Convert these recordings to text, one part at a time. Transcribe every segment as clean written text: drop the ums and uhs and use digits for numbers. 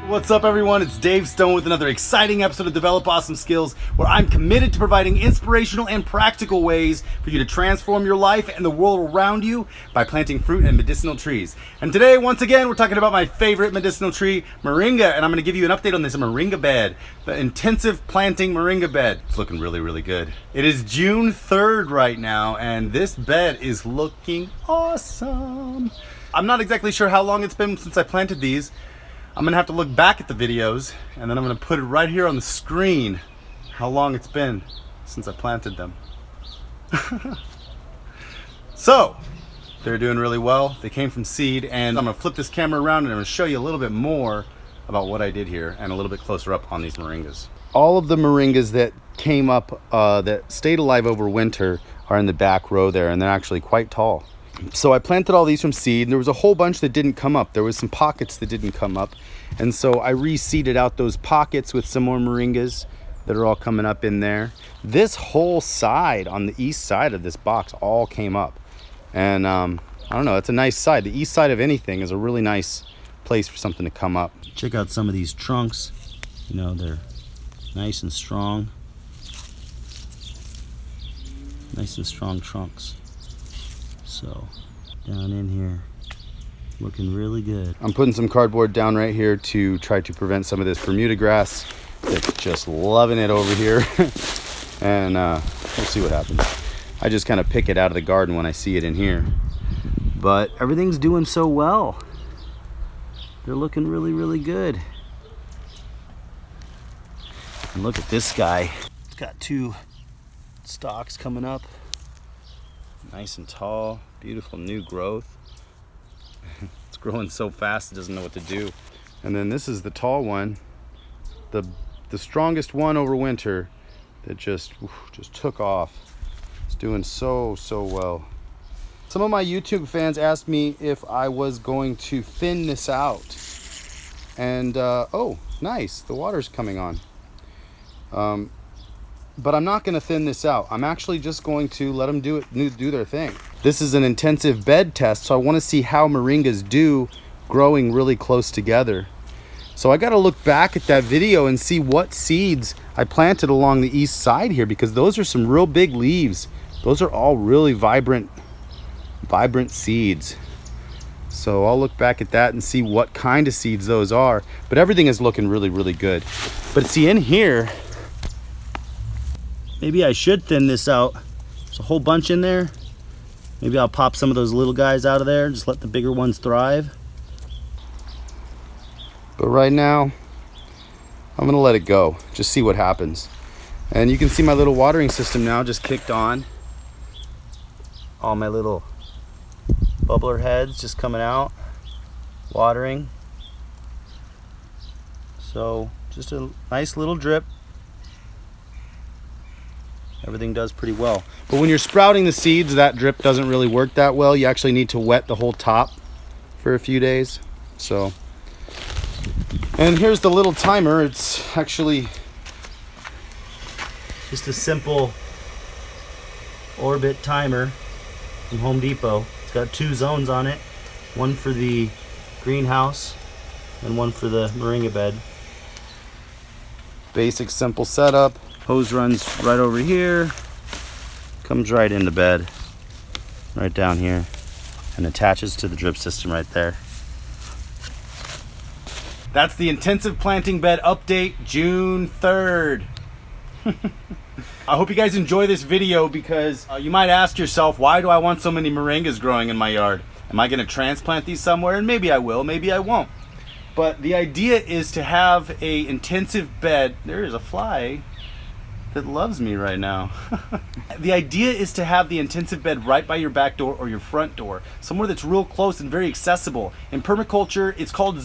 What's up everyone, it's Dave Stone with another exciting episode of Develop Awesome Skills, where I'm committed to providing inspirational and practical ways for you to transform your life and the world around you by planting fruit and medicinal trees. And today, once again, we're talking about my favorite medicinal tree, Moringa, and I'm going to give you an update on this Moringa bed, the intensive planting Moringa bed. It's looking really, really good. It is June 3rd right now, and this bed is looking awesome. I'm not exactly sure how long it's been since I planted these. I'm gonna have to look back at the videos and then I'm gonna put it right here on the screen how long it's been since I planted them. So they're doing really well. They came from seed, and I'm gonna flip this camera around and I'm gonna show you a little bit more about what I did here and a little bit closer up on these Moringas. All of the Moringas that came up, that stayed alive over winter, are in the back row there, and they're actually quite tall. So I planted all these from seed, and there was a whole bunch that didn't come up. There was some pockets that didn't come up. And so I reseeded out those pockets with some more Moringas that are all coming up in there. This whole side on the east side of this box all came up. And I don't know, it's a nice side. The east side of anything is a really nice place for something to come up. Check out some of these trunks. You know, they're nice and strong. Nice and strong trunks. So down in here, looking really good. I'm putting some cardboard down right here to try to prevent some of this Bermuda grass. It's just loving it over here. And we'll see what happens. I just kind of pick it out of the garden when I see it in here. But everything's doing so well. They're looking really, really good. And look at this guy. It's got two stalks coming up. Nice and tall, beautiful new growth. It's growing so fast it doesn't know what to do. And then this is the tall one, the strongest one over winter that just took off. It's doing so well. Some of my YouTube fans asked me if I was going to thin this out. And oh, nice, the water's coming on. But I'm not going to thin this out. I'm actually just going to let them do their thing. This is an intensive bed test, so I want to see how Moringas do growing really close together. So I got to look back at that video and see what seeds I planted along the east side here, because those are some real big leaves. Those are all really vibrant seeds. So I'll look back at that and see what kind of seeds those are. But everything is looking really, really good. But see, in here, maybe I should thin this out. There's a whole bunch in there. Maybe I'll pop some of those little guys out of there, just let the bigger ones thrive. But right now, I'm gonna let it go, just see what happens. And you can see my little watering system now just kicked on. All my little bubbler heads just coming out, watering. So just a nice little drip. Everything does pretty well. But when you're sprouting the seeds, that drip doesn't really work that well. You actually need to wet the whole top for a few days. So, and here's the little timer. It's actually just a simple Orbit timer from Home Depot. It's got two zones on it. One for the greenhouse and one for the Moringa bed. Basic simple setup. Hose runs right over here, comes right into bed, right down here, and attaches to the drip system right there. That's the intensive planting bed update, June 3rd. I hope you guys enjoy this video, because you might ask yourself, why do I want so many Moringas growing in my yard? Am I going to transplant these somewhere? And maybe I will, maybe I won't. But the idea is to have a intensive bed. There is a fly that loves me right now. The idea is to have the intensive bed right by your back door or your front door, somewhere that's real close and very accessible. In permaculture, it's called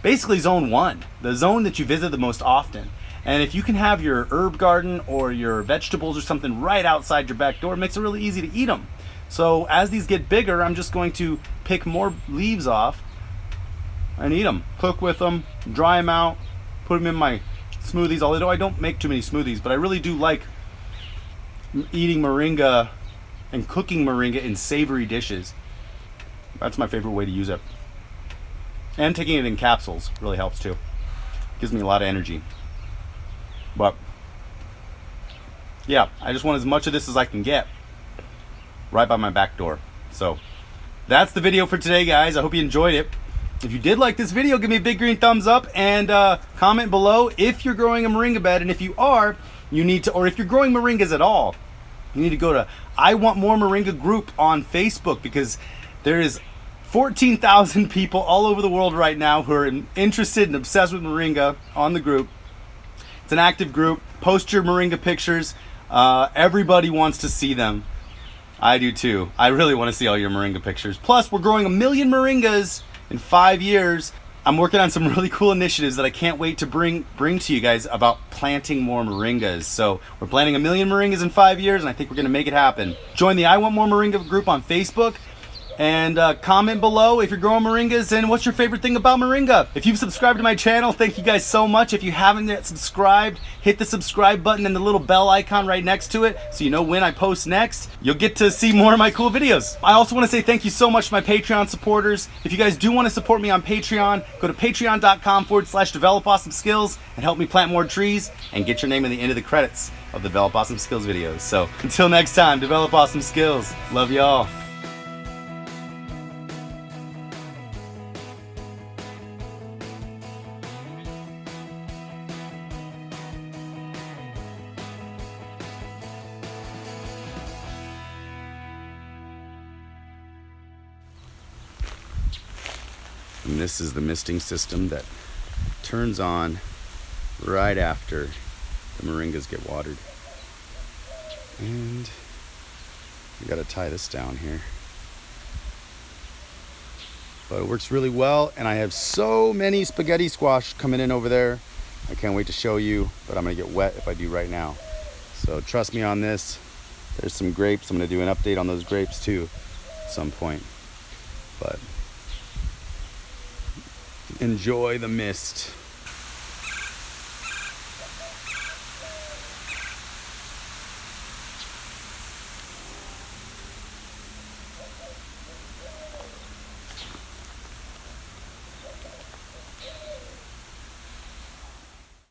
basically zone 1, the zone that you visit the most often. And if you can have your herb garden or your vegetables or something right outside your back door, it makes it really easy to eat them. So as these get bigger, I'm just going to pick more leaves off and eat them, cook with them, dry them out, put them in my smoothies. Although I don't make too many smoothies, but I really do like eating Moringa and cooking Moringa in savory dishes. That's my favorite way to use it. And taking it in capsules really helps too. Gives me a lot of energy. But yeah, I just want as much of this as I can get right by my back door. So that's the video for today, guys. I hope you enjoyed it. If you did like this video, give me a big green thumbs up and comment below if you're growing a moringa bed. And if you are, you need to, or if you're growing moringas at all, you need to go to I Want More Moringa group on Facebook, because there is 14,000 people all over the world right now who are interested and obsessed with moringa on the group. It's an active group. Post your moringa pictures. Everybody wants to see them. I do too. I really want to see all your moringa pictures. Plus, we're growing 1 million moringas in 5 years. I'm working on some really cool initiatives that I can't wait to bring to you guys about planting more moringas. So we're planting 1 million moringas in 5 years, and I think we're going to make it happen. Join the I Want More Moringa group on Facebook. And comment below if you're growing moringas and what's your favorite thing about moringa. If you've subscribed to my channel, thank you guys so much. If you haven't yet subscribed, hit the subscribe button and the little bell icon right next to it so you know when I post next. You'll get to see more of my cool videos. I also want to say thank you so much to my Patreon supporters. If you guys do want to support me on Patreon, go to patreon.com/developawesomeskills and help me plant more trees and get your name at the end of the credits of the Develop Awesome Skills videos. So until next time, develop awesome skills. Love y'all. And this is the misting system that turns on right after the moringas get watered. And we gotta tie this down here. But it works really well, and I have so many spaghetti squash coming in over there. I can't wait to show you, but I'm gonna get wet if I do right now. So trust me on this. There's some grapes. I'm gonna do an update on those grapes too at some point. But enjoy the mist.